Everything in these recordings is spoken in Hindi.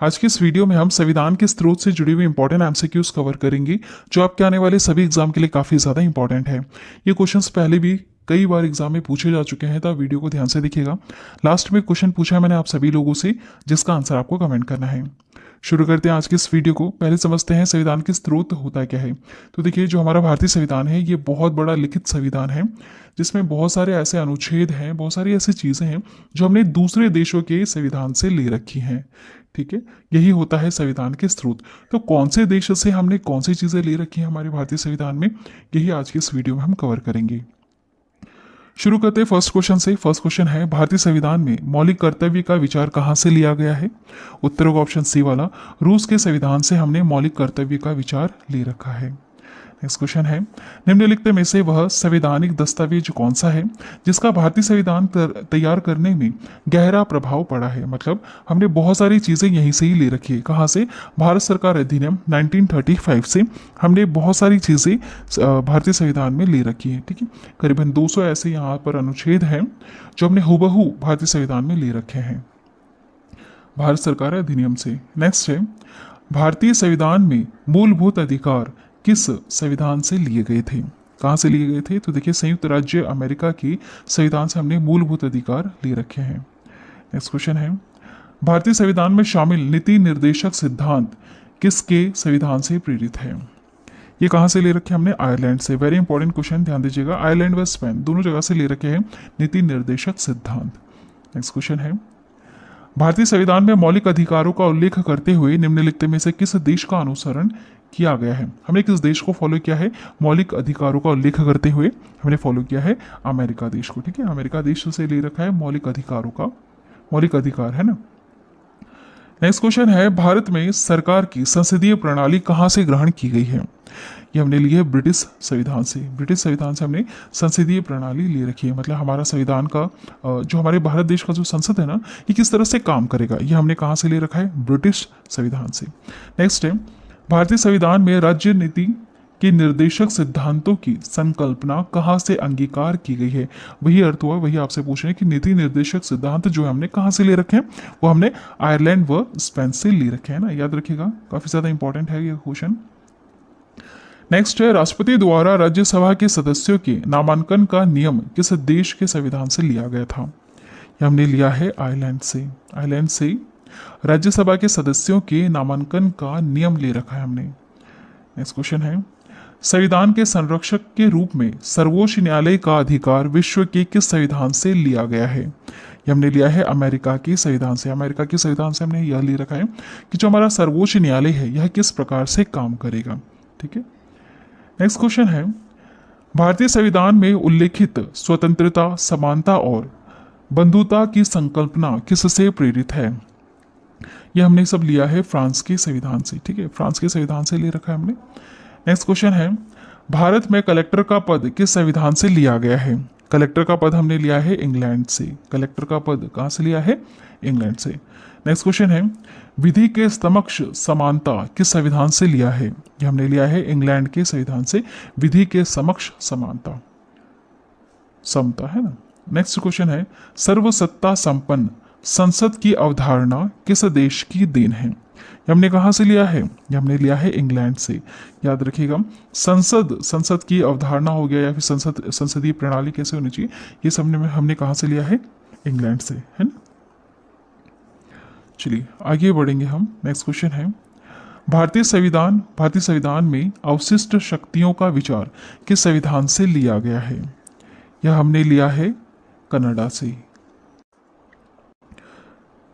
आज के इस वीडियो में हम संविधान के स्रोत से जुड़ी हुई इंपॉर्टेंट एमसीक्यूज कवर करेंगे जो आपके आने वाले सभी एग्जाम के लिए काफ़ी ज़्यादा इंपॉर्टेंट है। ये क्वेश्चंस पहले भी कई बार एग्जाम में पूछे जा चुके हैं, तो आप वीडियो को ध्यान से देखिएगा। लास्ट में क्वेश्चन पूछा है मैंने आप सभी लोगों से, जिसका आंसर आपको कमेंट करना है। शुरू करते हैं आज की इस वीडियो को। पहले समझते हैं संविधान के स्रोत होता क्या है। तो देखिए, जो हमारा भारतीय संविधान है ये बहुत बड़ा लिखित संविधान है, जिसमें बहुत सारे ऐसे अनुच्छेद हैं, बहुत सारी ऐसी चीज़ें हैं जो हमने दूसरे देशों के संविधान से ले रखी हैं। ठीक है, यही होता है संविधान के स्रोत। तो कौन से देश से हमने कौन सी चीज़ें ले रखी हैं हमारे भारतीय संविधान में, यही आज की इस वीडियो में हम कवर करेंगे। शुरू करते हैं फर्स्ट क्वेश्चन से। फर्स्ट क्वेश्चन है, भारतीय संविधान में मौलिक कर्तव्य का विचार कहाँ से लिया गया है। उत्तर होगा ऑप्शन सी वाला, रूस के संविधान से हमने मौलिक कर्तव्य का विचार ले रखा है। नेक्स्ट क्वेश्चन है, निम्नलिखित में से वह संवैधानिक दस्तावेज कौन सा है जिसका भारतीय संविधान तैयार करने में गहरा प्रभाव पड़ा है। मतलब हमने बहुत सारी चीज़ें यहीं से ही ले रखी है। कहाँ से? भारत सरकार अधिनियम 1935 से हमने बहुत सारी चीज़ें भारतीय संविधान में ले रखी है। ठीक है, करीबन 200 ऐसे यहाँ पर अनुच्छेद हैं जो हमने हूबहू भारतीय संविधान में ले रखे हैं भारत सरकार अधिनियम से। नेक्स्ट है, भारतीय संविधान में मूलभूत अधिकार किस संविधान से लिए गए थे। कहाँ से लिए गए थे? तो देखिए, संयुक्त राज्य अमेरिका की संविधान से हमने मूलभूत अधिकार ले रखे हैं। नेक्स्ट क्वेश्चन है, भारतीय संविधान में शामिल नीति निर्देशक सिद्धांत किसके संविधान से प्रेरित है। ये कहाँ से ले रखे हमने? आयरलैंड से। वेरी इंपॉर्टेंट क्वेश्चन, ध्यान दीजिएगा। आयरलैंड व स्पेन दोनों जगह से ले रखे हैं नीति निर्देशक सिद्धांत। नेक्स्ट क्वेश्चन है, भारतीय संविधान में मौलिक अधिकारों का उल्लेख करते हुए निम्नलिखित में से किस देश का अनुसरण किया गया है। हमने किस देश को फॉलो किया है? मौलिक अधिकारों का उल्लेख करते हुए हमने फॉलो किया है अमेरिका देश को। ठीक है, अमेरिका देश से ले रखा है मौलिक अधिकारों का, मौलिक अधिकार है ना। नेक्स्ट क्वेश्चन है, भारत में सरकार की संसदीय प्रणाली कहाँ से ग्रहण की गई है। ये हमने ली है ब्रिटिश संविधान से। ब्रिटिश संविधान से हमने संसदीय प्रणाली ले रखी है। मतलब हमारा संविधान का जो हमारे भारत देश का जो संसद है ना, ये किस तरह से काम करेगा, ये हमने कहाँ से ले रखा है? ब्रिटिश संविधान से। नेक्स्ट है, भारतीय संविधान में राज्य नीति के निर्देशक सिद्धांतों की संकल्पना कहाँ से अंगीकार की गई है। वही अर्थ हुआ, वही आपसे पूछ रहे हैं कि नीति निर्देशक सिद्धांत जो हमने कहाँ से ले रखे हैं, वो हमने आयरलैंड व स्पेन से ले रखे हैं ना। याद रखिएगा, काफी ज्यादा इंपॉर्टेंट है ये क्वेश्चन। नेक्स्ट है, राष्ट्रपति द्वारा राज्यसभा के सदस्यों के नामांकन का नियम किस देश के संविधान से लिया गया था। यह हमने लिया है आयरलैंड से। आयरलैंड से राज्यसभा के सदस्यों के नामांकन का नियम ले रखा है हमने। नेक्स्ट क्वेश्चन है, संविधान के संरक्षक के रूप में सर्वोच्च न्यायालय का अधिकार विश्व के किस संविधान से लिया गया है। यह हमने लिया है अमेरिका के संविधान से। अमेरिका के संविधान से हमने यह ले रखा है कि जो हमारा सर्वोच्च न्यायालय है यह किस प्रकार से काम करेगा। ठीक है, नेक्स्ट क्वेश्चन है, भारतीय संविधान में उल्लेखित स्वतंत्रता, समानता और बंधुता की संकल्पना किससे प्रेरित है। यह हमने सब लिया है फ्रांस के संविधान से। ठीक है, फ्रांस के संविधान से ले रखा है हमने। नेक्स्ट क्वेश्चन है, भारत में कलेक्टर का पद किस संविधान से लिया गया है। कलेक्टर का पद हमने लिया है इंग्लैंड से। कलेक्टर का पद कहाँ से लिया है? इंग्लैंड से। नेक्स्ट क्वेश्चन है, विधि के समक्ष समानता किस संविधान से लिया है। यह हमने लिया है इंग्लैंड के संविधान से। विधि के समक्ष समानता, समता है ना। नेक्स्ट क्वेश्चन है, सर्वसत्ता संपन्न संसद की अवधारणा किस देश की देन है। ये हमने कहाँ से लिया है? ये हमने लिया है इंग्लैंड से। याद रखिएगा, संसद की अवधारणा हो गया या फिर संसदीय प्रणाली कैसे होनी चाहिए, ये सब हमने कहाँ से लिया है? इंग्लैंड से, है ना। चलिए आगे बढ़ेंगे हम। नेक्स्ट क्वेश्चन है, भारतीय संविधान में अवशिष्ट शक्तियों का विचार किस संविधान से लिया गया है। यह हमने लिया है कनाडा से।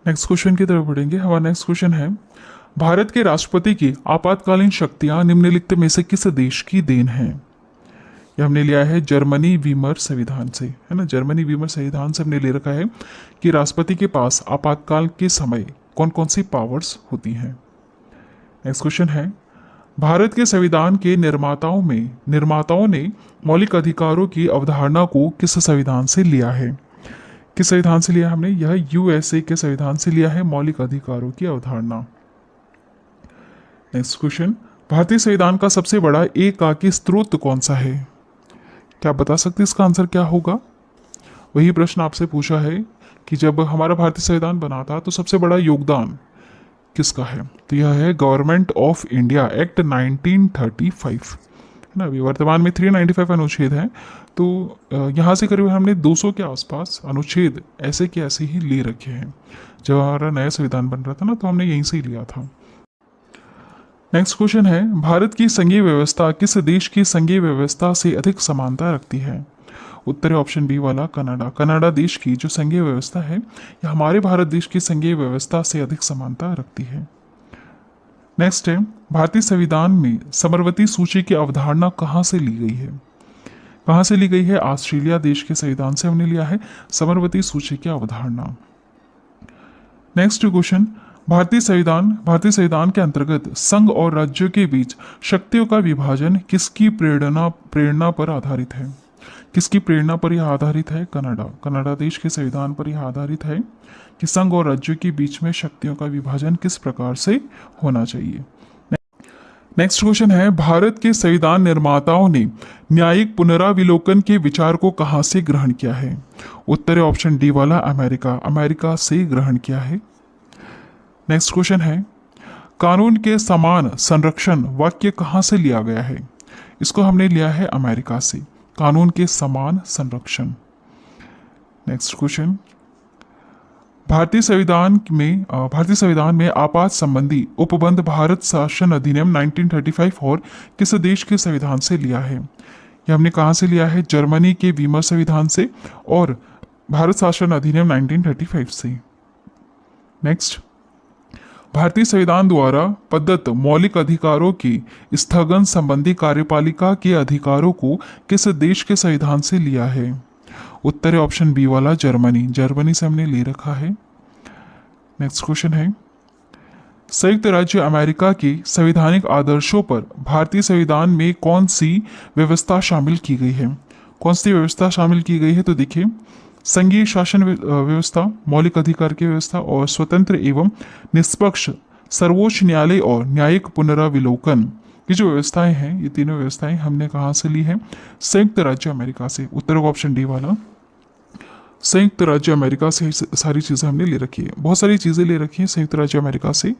नेक्स्ट क्वेश्चन की तरफ बढ़ेंगे। हमारा नेक्स्ट क्वेश्चन है, भारत के राष्ट्रपति की आपातकालीन शक्तियां निम्नलिखित में से किस देश की देन है। यह हमने लिया है जर्मनी वीमर संविधान से, है ना। जर्मनी वीमर संविधान से हमने ले रखा है कि राष्ट्रपति के पास आपातकाल के समय कौन कौन सी पावर्स होती हैं। नेक्स्ट क्वेश्चन है, भारत के संविधान के निर्माताओं ने मौलिक अधिकारों की अवधारणा को किस संविधान से लिया है। किस संविधान से लिया हमने? यह यूएसए के संविधान से लिया है मौलिक अधिकारों की अवधारणा। नेक्स्ट क्वेश्चन, भारतीय संविधान का सबसे बड़ा एकाकी स्रोत कौन सा है। क्या आप बता सकते हैं इसका आंसर क्या होगा? वही प्रश्न आपसे पूछा है कि जब हमारा भारतीय संविधान बना था तो सबसे बड़ा योगदान किसका है? तो यह है गवर्नमेंट ऑफ इंडिया एक्ट 1935, है ना। अभी वर्तमान में 395 अनुच्छेद है, तो यहाँ से करीब हमने 200 के आसपास अनुच्छेद ऐसे के ऐसे ही ले रखे हैं। जब हमारा नया संविधान बन रहा था ना, तो हमने यहीं से ही लिया था। नेक्स्ट क्वेश्चन है, भारत की संघीय व्यवस्था किस देश की संघीय व्यवस्था से अधिक समानता रखती है? उत्तर है ऑप्शन बी वाला कनाडा। कनाडा देश की जो संघीय व्यवस्था है, यह हमारे भारत देश की संघीय व्यवस्था से अधिक समानता रखती है। नेक्स्ट है, भारतीय संविधान में समवर्ती सूची की अवधारणा कहाँ से ली गई है? कहाँ से ली गई है? ऑस्ट्रेलिया देश के संविधान से हमने लिया है समवर्ती सूची की अवधारणा। नेक्स्ट क्वेश्चन, भारतीय संविधान के अंतर्गत संघ और राज्यों के बीच शक्तियों का विभाजन किसकी प्रेरणा पर आधारित है? किसकी प्रेरणा पर यह आधारित है? कनाडा देश के संविधान पर यह आधारित है कि संघ और राज्यों के बीच में शक्तियों का विभाजन किस प्रकार से होना चाहिए। नेक्स्ट क्वेश्चन है, भारत के संविधान निर्माताओं ने न्यायिक पुनराविलोकन के विचार को कहां से ग्रहण किया है? उत्तर है ऑप्शन डी वाला अमेरिका से ग्रहण किया है। नेक्स्ट क्वेश्चन है, कानून के समान संरक्षण वाक्य कहां से लिया गया है? इसको हमने लिया है अमेरिका से, कानून के समान संरक्षण। नेक्स्ट क्वेश्चन, भारतीय संविधान में आपात संबंधी उपबंध भारत शासन अधिनियम 1935 और किस देश के संविधान से लिया है? यह हमने कहां से लिया है? जर्मनी के वीमर संविधान से और भारत शासन अधिनियम 1935 से। नेक्स्ट, भारतीय संविधान द्वारा प्रदत्त मौलिक अधिकारों की स्थगन संबंधी कार्यपालिका के अधिकारों को किस देश के संविधान से लिया है? उत्तर है ऑप्शन बी वाला जर्मनी से हमने ले रखा है। नेक्स्ट क्वेश्चन है, संयुक्त राज्य अमेरिका के संवैधानिक आदर्शों पर भारतीय संविधान में कौन सी व्यवस्था शामिल की गई है? कौन सी व्यवस्था शामिल की गई है? तो देखिए, संघीय शासन व्यवस्था, मौलिक अधिकार की व्यवस्था और स्वतंत्र एवं निष्पक्ष सर्वोच्च न्यायालय और न्यायिक पुनराविलोकन की जो व्यवस्थाएं हैं, ये तीनों व्यवस्थाएं हमने कहाँ से ली है? संयुक्त राज्य अमेरिका से। उत्तर होगा ऑप्शन डी वाला संयुक्त राज्य अमेरिका से सारी चीज़ें हमने ले रखी है। बहुत सारी चीज़ें ले रखी हैं संयुक्त राज्य अमेरिका से।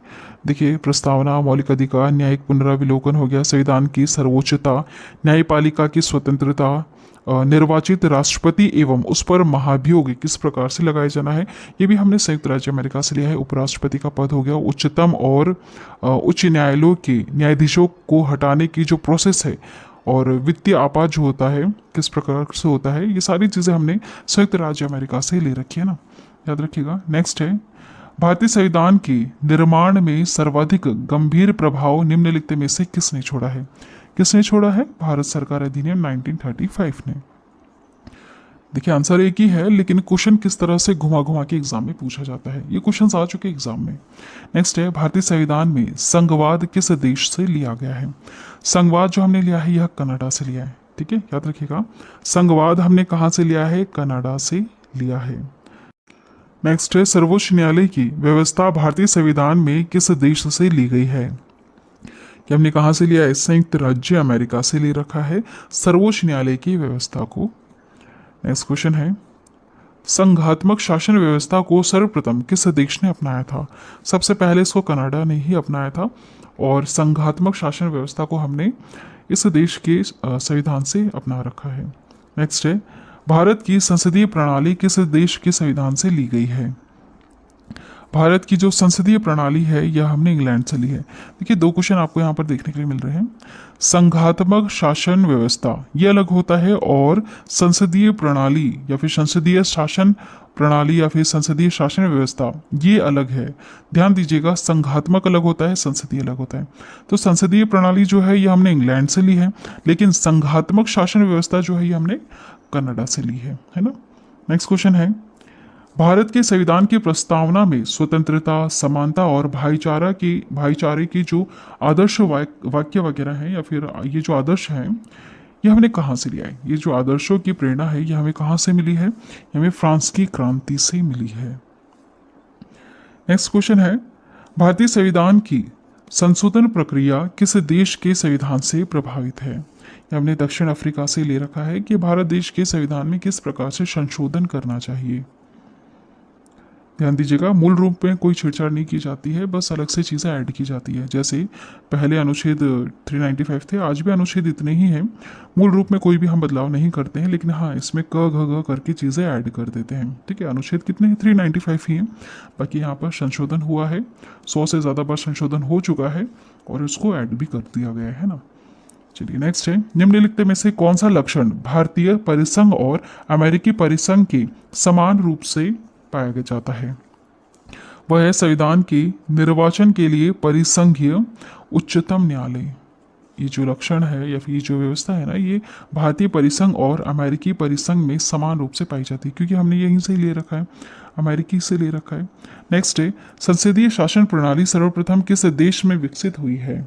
देखिए, प्रस्तावना, मौलिक अधिकार, न्यायिक पुनराविलोकन हो गया, संविधान की सर्वोच्चता, न्यायपालिका की स्वतंत्रता, निर्वाचित राष्ट्रपति एवं उस पर महाभियोग किस प्रकार से लगाया जाना है, ये भी हमने संयुक्त राज्य अमेरिका से लिया है। उपराष्ट्रपति का पद हो गया, उच्चतम और उच्च न्यायालयों के न्यायाधीशों को हटाने की जो प्रोसेस है, और वित्तीय आपात जो होता है किस प्रकार से होता है, ये सारी चीज़ें हमने संयुक्त राज्य अमेरिका से ले रखी है ना, याद रखिएगा। नेक्स्ट है, भारतीय संविधान के निर्माण में सर्वाधिक गंभीर प्रभाव निम्नलिखित में से किसने छोड़ा है? किसने छोड़ा है? भारत सरकार अधिनियम 1935 ने। देखिए, आंसर एक ही है, लेकिन क्वेश्चन किस तरह से घुमा घुमा के एग्जाम में पूछा जाता है, ये क्वेश्चन आ चुके एग्जाम में। नेक्स्ट है, भारतीय संविधान में संघवाद किस देश से लिया गया है? संघवाद जो हमने लिया है, यह कनाडा से लिया है। ठीक है, याद रखिएगा, संघवाद हमने कहाँ से लिया है? कनाडा से लिया है। नेक्स्ट है, सर्वोच्च न्यायालय की व्यवस्था भारतीय संविधान में किस देश से ली गई है? कि हमने कहाँ से लिया है? संयुक्त राज्य अमेरिका से ले रखा है सर्वोच्च न्यायालय की व्यवस्था को। नेक्स्ट क्वेश्चन है, संघात्मक शासन व्यवस्था को सर्वप्रथम किस देश ने अपनाया था? सबसे पहले इसको कनाडा ने ही अपनाया था, और संघात्मक शासन व्यवस्था को हमने इस देश के संविधान से अपना रखा है। नेक्स्ट है, भारत की संसदीय प्रणाली किस देश के संविधान से ली गई है? भारत की जो संसदीय प्रणाली है, यह हमने इंग्लैंड से ली है। देखिए, दो क्वेश्चन आपको यहाँ पर देखने के लिए मिल रहे हैं। संघात्मक शासन व्यवस्था ये अलग होता है, और संसदीय प्रणाली या फिर संसदीय शासन प्रणाली या फिर संसदीय शासन व्यवस्था ये अलग है। ध्यान दीजिएगा, संघात्मक अलग होता है, संसदीय अलग होता है। तो संसदीय प्रणाली जो है ये हमने इंग्लैंड से ली है, लेकिन संघात्मक शासन व्यवस्था जो है ये हमने कनाडा से ली है ना। नेक्स्ट क्वेश्चन है, भारत के संविधान की प्रस्तावना में स्वतंत्रता, समानता और भाईचारे की जो आदर्श वाक्य वगैरह हैं, या फिर ये जो आदर्श हैं, ये हमने कहाँ से लिया है? ये जो आदर्शों की प्रेरणा है, ये हमें कहाँ से मिली है? ये हमें फ्रांस की क्रांति से मिली है। नेक्स्ट क्वेश्चन है, भारतीय संविधान की संशोधन प्रक्रिया किस देश के संविधान से प्रभावित है? ये हमने दक्षिण अफ्रीका से ले रखा है कि भारत देश के संविधान में किस प्रकार से संशोधन करना चाहिए। ध्यान दीजिएगा, मूल रूप में कोई छेड़छाड़ नहीं की जाती है, बस अलग से चीज़ें ऐड की जाती है। जैसे पहले अनुच्छेद 395 थे, आज भी अनुच्छेद इतने ही हैं। मूल रूप में कोई भी हम बदलाव नहीं करते हैं, लेकिन हाँ इसमें क घ घ करके चीज़ें ऐड कर देते हैं। ठीक है, अनुच्छेद कितने हैं? 395 ही हैं। बाकी यहाँ पर संशोधन हुआ है, 100 से ज़्यादा बार संशोधन हो चुका है और उसको ऐड भी कर दिया गया है ना। चलिए नेक्स्ट है, निम्नलिखित में से कौन सा लक्षण भारतीय परिसंघ और अमेरिकी परिसंघ के समान रूप से पाया जाता है? वह है संविधान के निर्वाचन के लिए परिसंघीय उच्चतम न्यायालय। ये जो लक्षण है या फिर ये जो व्यवस्था है ना, ये भारतीय परिसंघ और अमेरिकी परिसंघ में समान रूप से पाई जाती है, क्योंकि हमने यहीं से ले रखा है, अमेरिकी से ले रखा है। नेक्स्ट है, संसदीय शासन प्रणाली सर्वप्रथम किस देश में विकसित हुई है?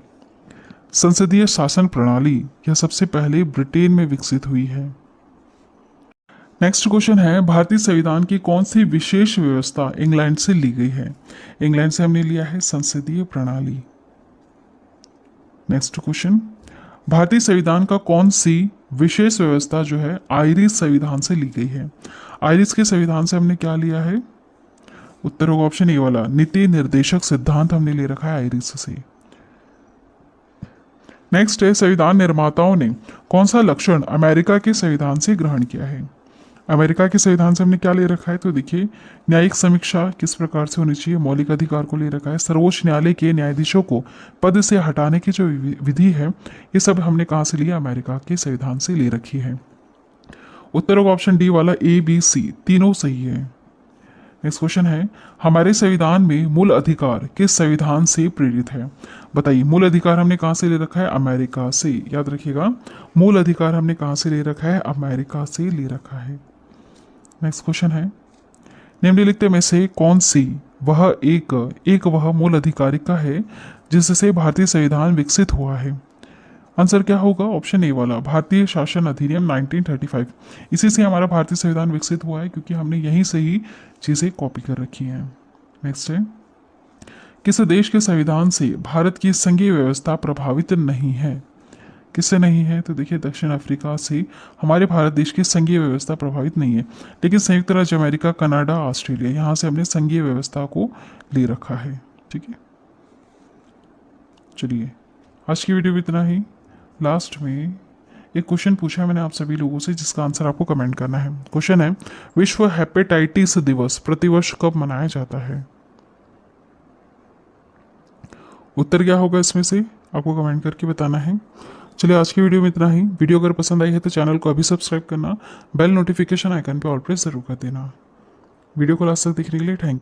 संसदीय शासन प्रणाली यह सबसे पहले ब्रिटेन में विकसित हुई है। नेक्स्ट क्वेश्चन है, भारतीय संविधान की कौन सी विशेष व्यवस्था इंग्लैंड से ली गई है? इंग्लैंड से हमने लिया है संसदीय प्रणाली। नेक्स्ट क्वेश्चन, भारतीय संविधान का कौन सी विशेष व्यवस्था जो है आयरिश संविधान से ली गई है? आयरिश के संविधान से हमने क्या लिया है? उत्तर होगा ऑप्शन ए वाला, नीति निर्देशक सिद्धांत हमने ले रखा है आयरिश से। नेक्स्ट है, संविधान निर्माताओं ने कौन सा लक्षण अमेरिका के संविधान से ग्रहण किया है? अमेरिका के संविधान से हमने क्या ले रखा है? तो देखिए, न्यायिक समीक्षा किस प्रकार से होनी चाहिए, मौलिक अधिकार को ले रखा है, सर्वोच्च न्यायालय के न्यायाधीशों को पद से हटाने की जो विधि है, ये सब हमने कहाँ से लिया? अमेरिका के संविधान से ले रखी है। उत्तर होगा ऑप्शन डी वाला, ए बी सी तीनों सही है। नेक्स्ट क्वेश्चन है, हमारे संविधान में मूल अधिकार किस संविधान से प्रेरित है? बताइए, मूल अधिकार हमने कहाँ से ले रखा है? अमेरिका से। याद रखिएगा, मूल अधिकार हमने कहाँ से ले रखा है? अमेरिका से ले रखा है। नेक्स्ट क्वेश्चन है, निम्नलिखित में से कौन सी वह मूल अधिकारिका है जिससे भारतीय संविधान विकसित हुआ है? आंसर क्या होगा? ऑप्शन ए वाला, भारतीय शासन अधिनियम 1935। इसी से हमारा भारतीय संविधान विकसित हुआ है, क्योंकि हमने यहीं से ही चीज़ें कॉपी कर रखी हैं। नेक्स्ट है, किस देश के संविधान से भारत की संघीय व्यवस्था प्रभावित नहीं है? किससे नहीं है? तो देखिए, दक्षिण अफ्रीका से हमारे भारत देश की संघीय व्यवस्था प्रभावित नहीं है, लेकिन संयुक्त राज्य अमेरिका, कनाडा, ऑस्ट्रेलिया, यहाँ से हमने संघीय व्यवस्था को ले रखा है। ठीक है, चलिए आज की वीडियो में इतना ही। लास्ट में एक क्वेश्चन पूछा है मैंने आप सभी लोगों से, जिसका आंसर आपको कमेंट करना है। क्वेश्चन है, विश्व हेपेटाइटिस दिवस प्रतिवर्ष कब मनाया जाता है? उत्तर क्या होगा इसमें से, आपको कमेंट करके बताना है। चलिए आज की वीडियो में इतना ही। वीडियो अगर पसंद आई है तो चैनल को अभी सब्सक्राइब करना, बेल नोटिफिकेशन आइकन पे ऑल प्रेस जरूर कर देना। वीडियो को लास्ट तक देखने के लिए थैंक यू।